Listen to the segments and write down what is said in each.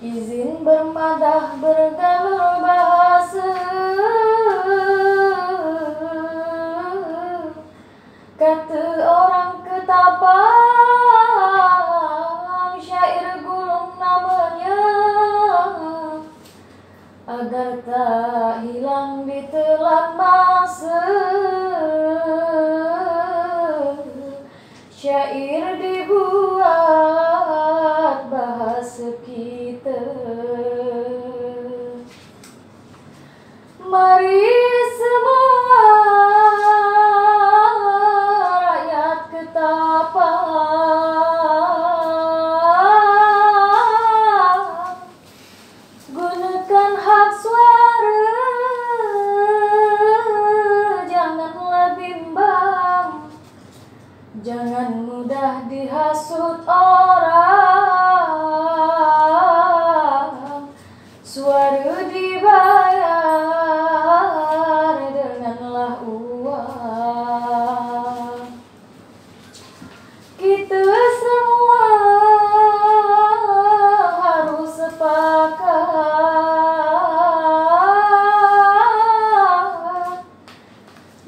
Izin bermadah bergalur bahasa, kata orang Ketapang, syair gulung namanya, agar tak hilang di telan masa. Syair dibuat bahasa kita. Mari semua rakyat Ketapang, gunakan hak suara, janganlah bimbang, jangan mudah dihasut orang. Suara dibayar denganlah uang. Kita semua harus sepakat,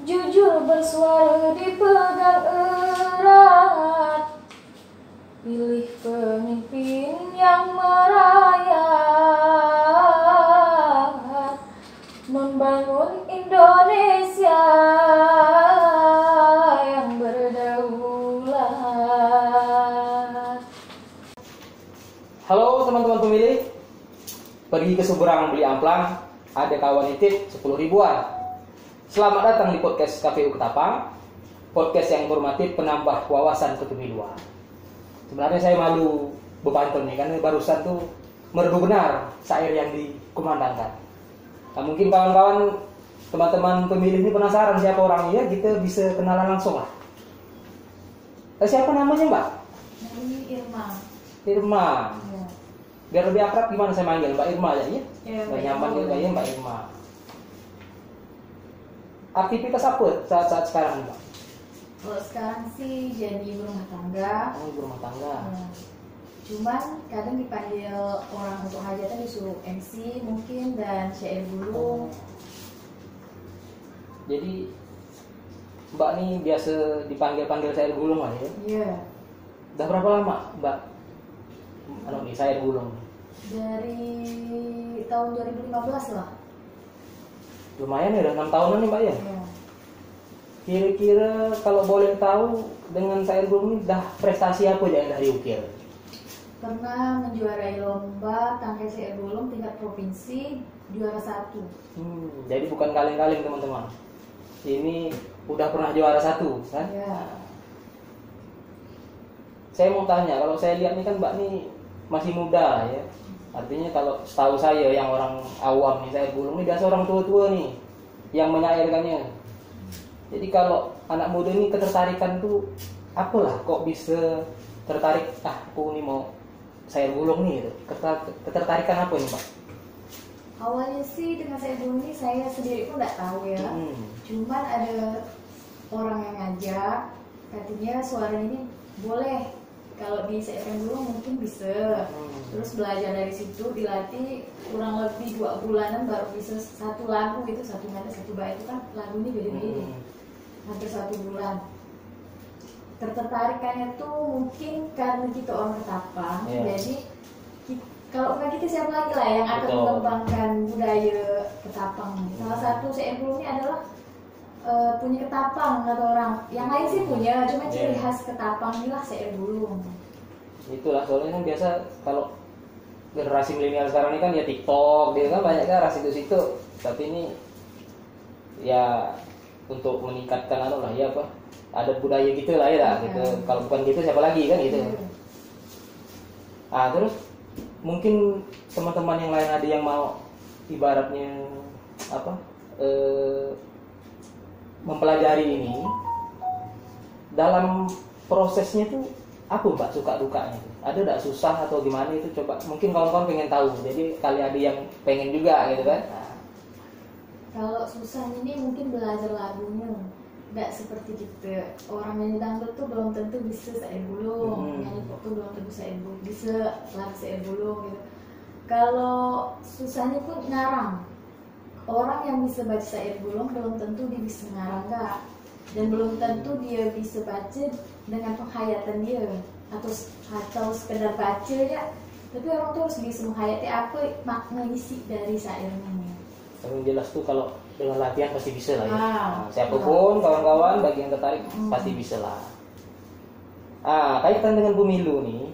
jujur bersuara dipegang erat, pilih pemimpin yang merayat, membangun Indonesia yang berdaulat. Halo teman-teman pemilih, pergi ke seberang beli amplang, ada kawan nitip 10 ribuan. Selamat datang di podcast KPU Ketapang, podcast yang informatif penambah wawasan kepemiluan. Sebenarnya saya malu berpantun nih, karena barusan tuh merdu benar syair yang dikumandangkan. Nah, mungkin kawan-kawan, teman-teman pemilih ini penasaran siapa orangnya, kita bisa kenalan langsung lah. Siapa namanya Mbak? Ini Irma. Irma. Ya. Biar lebih akrab gimana saya manggil Mbak Irma aja ya? Ya, Mbak Mbak nyaman Irma. juga ya Mbak Irma. Aktivitas apa saat sekarang Mbak? Kalau sekarang sih jadi berumah tangga. Oh, ibu rumah tangga. Ya. Cuman kadang dipanggil orang untuk hajatan disuruh MC mungkin dan syair gulung. Jadi Mbak nih biasa dipanggil-panggil syair gulung lah ya? Iya. Udah berapa lama Mbak nih syair gulung? Dari tahun 2015 lah. Lumayan ya, udah 6 tahunan nih Mbak ya? Ya. Kira-kira kalau boleh tahu dengan syair gulung ini dah prestasi apa aja yang dah diukir? Pernah menjuarai lomba tangkai syair gulung tingkat provinsi, juara 1. Jadi bukan kaleng-kaleng teman-teman. Ini udah pernah juara 1 kan? Ya. Saya mau tanya, kalau saya lihat nih kan Mbak nih masih muda ya. Artinya kalau setahu saya yang orang awam nih, syair gulung ini biasa orang tua-tua nih yang menyairkannya. Jadi kalau anak muda ini ketertarikan tuh apalah kok bisa tertarik, aku nih mau syair gulung nih gitu. Ketertarikan apa nih Pak? Awalnya sih dengan syair gulung ini saya sendiri pun nggak tahu ya. Cuman ada orang yang ngajak, katanya suara ini boleh kalau di syair gulung mungkin bisa. Terus belajar dari situ, dilatih kurang lebih 2 bulanan baru bisa satu lagu gitu, satu nada satu bait itu kan lagunya beda-beda. Hampir 1 bulan. Tertarikannya tuh mungkin karena kita orang Ketapang, jadi kalau bukan kita siapa lagi lah yang akan mengembangkan budaya Ketapang. Salah satu syair gulungnya adalah punya Ketapang atau orang yang lain sih punya, cuma ciri khas Ketapang inilah syair gulung. Itulah soalnya kan biasa kalau generasi milenial sekarang ini kan ya TikTok, dia kan banyak kan ras itu, tapi ini ya untuk meningkatkan lah ya apa adat budaya gitu lah ya gitu. Kalau bukan gitu siapa lagi kan gitu. Terus mungkin teman-teman yang lain ada yang mau ibaratnya apa mempelajari ini, dalam prosesnya tuh apa Mbak suka dukanya? Ada nggak susah atau gimana itu? Coba mungkin kawan-kawan pengen tahu, jadi kali ada yang pengen juga gitu kan. Kalau susah ini mungkin belajar lagunya, nggak seperti kita orang nyanyi dangdut tuh belum tentu bisa syair gulung, nyanyi pop tuh belum tentu syair gulung, bisa lagu syair gulung gitu. Kalau susahnya pun ngarang. Orang yang bisa baca syair gulung belum tentu dia bisa ngarang nggak, dan belum tentu dia bisa baca dengan penghayatan dia atau sekedar baca ya. Tapi orang tuh harus bisa menghayati apa makna isi dari syairnya. Tapi jelas tuh kalau dengan latihan pasti bisa lah ya. Nah, siapapun kawan-kawan bagi yang tertarik pasti bisa lah. Kaitan dengan pemilu nih,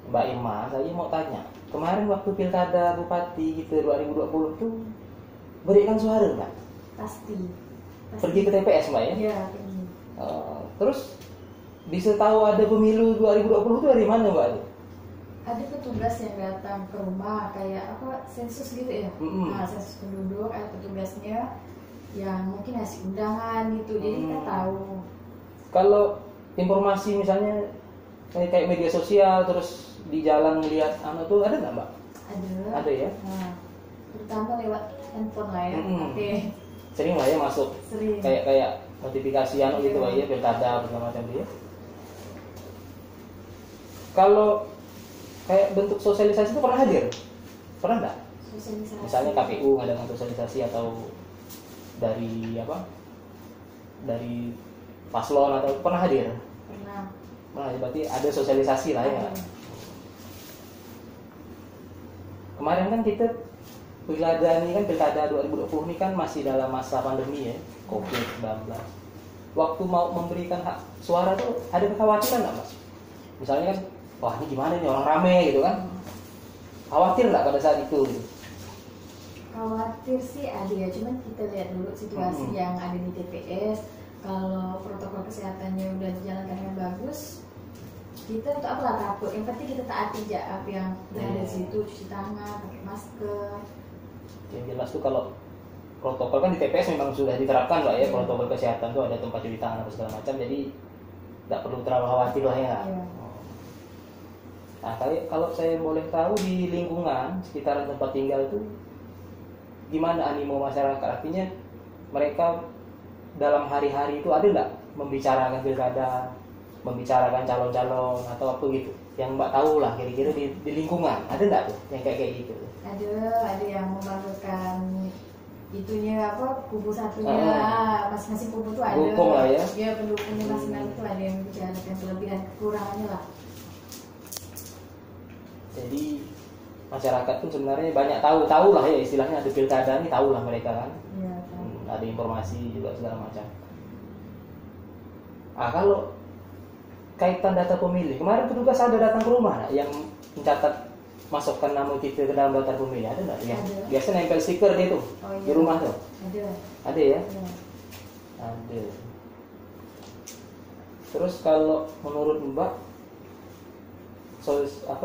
Mbak Irma, saya mau tanya. Kemarin waktu pilkada bupati gitu 2020 tuh berikan suara nggak? Pasti. Pergi ke TPS Mbak ya? Iya, pergi. Terus bisa tahu ada pemilu 2020 itu dari mana Mbak? Ada petugas yang datang ke rumah kayak apa sensus gitu ya. Nah, sensus penduduk, ada petugasnya yang mungkin ngasih undangan gitu, jadi kita tahu. Kalau informasi misalnya kayak media sosial terus di jalan melihat tuh ada nggak Mbak? Ada ya. Nah, terutama lewat handphone lah ya. Oke. Sering lah ya masuk. Sering. Kayak notifikasi gitu lah ya, pilkada segala macam dia. Kalau kayak bentuk sosialisasi itu pernah hadir? Pernah nggak? Sosialisasi. Misalnya KPU ngadakan sosialisasi atau dari dari paslon atau pernah hadir? Pernah. Berarti ada sosialisasi lah ya. Kemarin kan kita pilkada 2020 ini kan masih dalam masa pandemi ya, COVID-19. Waktu mau memberikan hak suara tuh ada kekhawatiran nggak Mas? Misalnya kan, wah ini gimana nih orang rame gitu kan? Khawatir nggak pada saat itu? Khawatir sih ada ya, cuman kita lihat dulu situasi yang ada di TPS. Kalau protokol kesehatannya udah dijalankan dengan bagus, kita untuk apa takut? Yang penting kita taati aja apa yang ada di situ, cuci tangan, pakai masker. Yang jelas tuh kalau protokol kan di TPS memang sudah diterapkan lah ya, protokol kesehatan tuh ada tempat cuci tangan apa segala macam, jadi tidak perlu terlalu khawatir lah ya. Nah, kalau saya boleh tahu di lingkungan sekitaran tempat tinggal itu gimana animo masyarakat? Artinya mereka dalam hari-hari itu ada nggak membicarakan pilkada, membicarakan calon-calon atau apa gitu? Yang Mbak tahu lah kira-kira di lingkungan ada nggak tuh yang kayak gitu? Ada yang membanggakan itunya apa kubu satunya, masing-masing kubu tuh ada. Dukung lah ya. Ya pendukungnya masing-masing tuh ada yang membicarakan kelebihan kekurangannya lah. Jadi masyarakat pun sebenarnya banyak tahu lah ya, istilahnya ada pilkada nih tahu lah mereka kan. Iya. Ada informasi juga segala macam. Kalau kaitan data pemilih, kemarin petugas ada datang ke rumah yang mencatat masukkan nama kita ke dalam daftar pemilih, ada nggak? Yang biasa nempel stiker dia tuh di rumah tuh. Ada ya? Ada. Terus kalau menurut Mbak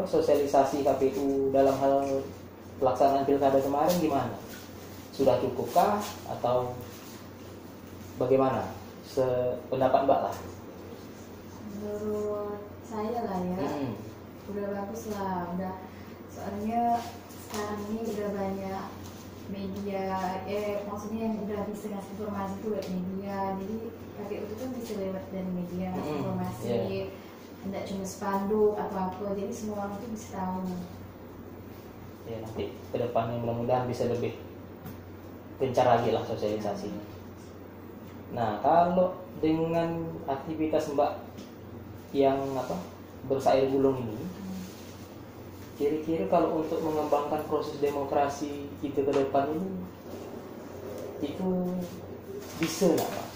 sosialisasi KPU dalam hal pelaksanaan pilkada kemarin gimana? Sudah cukupkah atau bagaimana? Sependapat Mbak lah. Menurut saya lah ya, udah bagus lah, udah. Soalnya sekarang ini udah banyak media, maksudnya yang udah bisa ngasih informasi itu lewat media, jadi KPU itu kan bisa lewat dari media ngasih informasi, tidak cuma spanduk atau apa, jadi semua orang itu bisa tahu. Ya nanti kedepannya mudah-mudahan bisa lebih gencar lagi lah sosialisasinya. Nah kalau dengan aktivitas Mbak yang bersair gulung ini, kira-kira kalau untuk mengembangkan proses demokrasi kita ke depan ini itu bisa nggak Pak?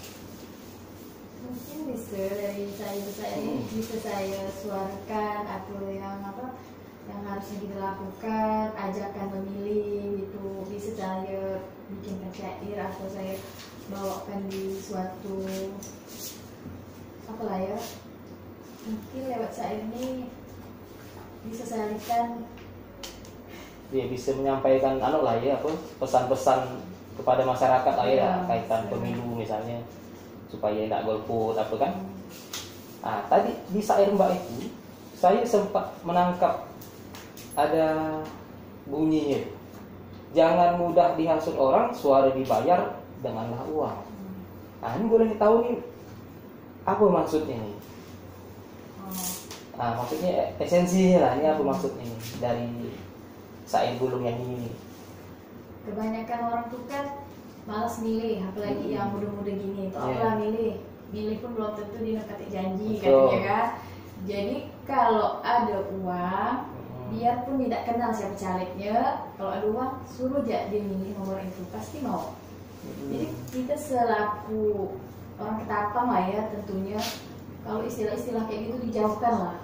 Mungkin bisa dari saya ini bisa saya suarakan atau yang harusnya kita lakukan, ajakan memilih itu bisa saya bikinkan syair atau saya bawakan di suatu mungkin lewat syair ini bisa salihkan, dia bisa menyampaikan pesan-pesan kepada masyarakat lah ya, kaitan pemilu misalnya supaya tidak golput apa kan. Tadi di syair Mbak itu saya sempat menangkap ada bunyinya, jangan mudah dihasut orang, suara dibayar denganlah uang. Ini boleh tahu nih apa maksudnya nih? Maksudnya esensinya lah, ini apa maksudnya nih dari syair gulung yang ini? Kebanyakan orang tuh kan malas milih, apalagi yang muda-muda gini. Itu apa milih pun belum tentu dia nempatin janji katanya kan. Jadi kalau ada uang, biarpun tidak kenal siapa calegnya, kalau ada uang suruh aja dia milih nomor itu, pasti mau. Jadi kita selaku orang Ketapang lah ya, tentunya kalau istilah-istilah kayak gitu dijauhkan lah.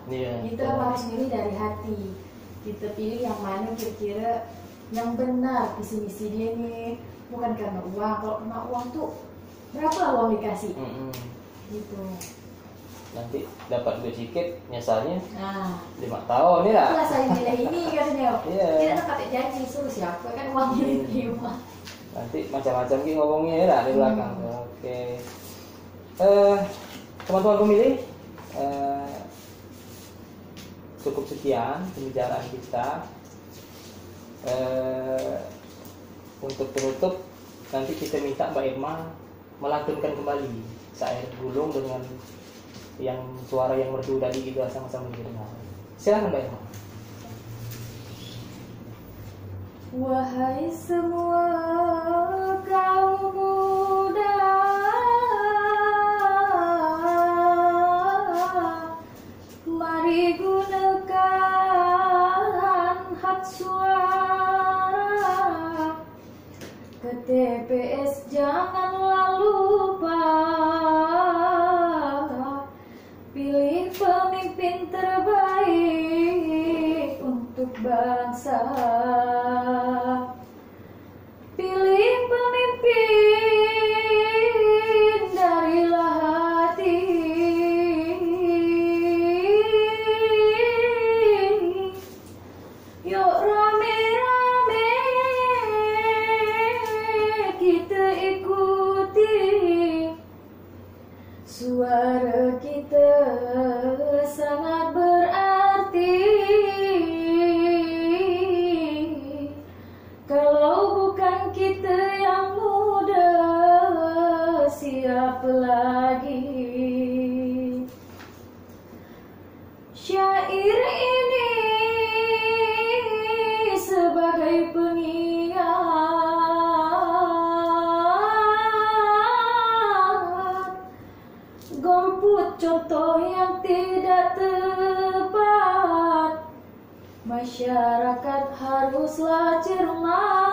Kita harus milih dari hati. Kita pilih yang mana kira-kira yang benar visi misi dia nih, bukan karena uang. Kalau karena uang tuh berapa uang dikasih? Gitu. Nanti dapat duit sedikit, nyesalnya 5 tahun nih lah. Itulah saya pilih ini katanya. Tidak dapat janji, suruh siapa kan uangnya diterima. Nanti macam-macam ki ngomongnya ya di belakang. Oke. Teman-teman pemilih, cukup sekian pembicaraan kita. Untuk penutup, nanti kita minta Mbak Irma melantunkan kembali syair gulung dengan yang suara yang merdu tadi juga sama-sama didengar. Silakan Mbak Irma. Wahai semua kaum muda, mari gunakan hak suara. Ke TPS janganlah lupa, pilih pemimpin terbaik untuk bangsa. Pilih pemimpin darilah hati. Yuk rame-rame kita ikuti suara kita sangat berarti. Kalau bukan kita yang muda, siapa lagi? Syair ini sebagai pengingat, golput contoh yang tidak tepat. Masyarakat haruslah cermat.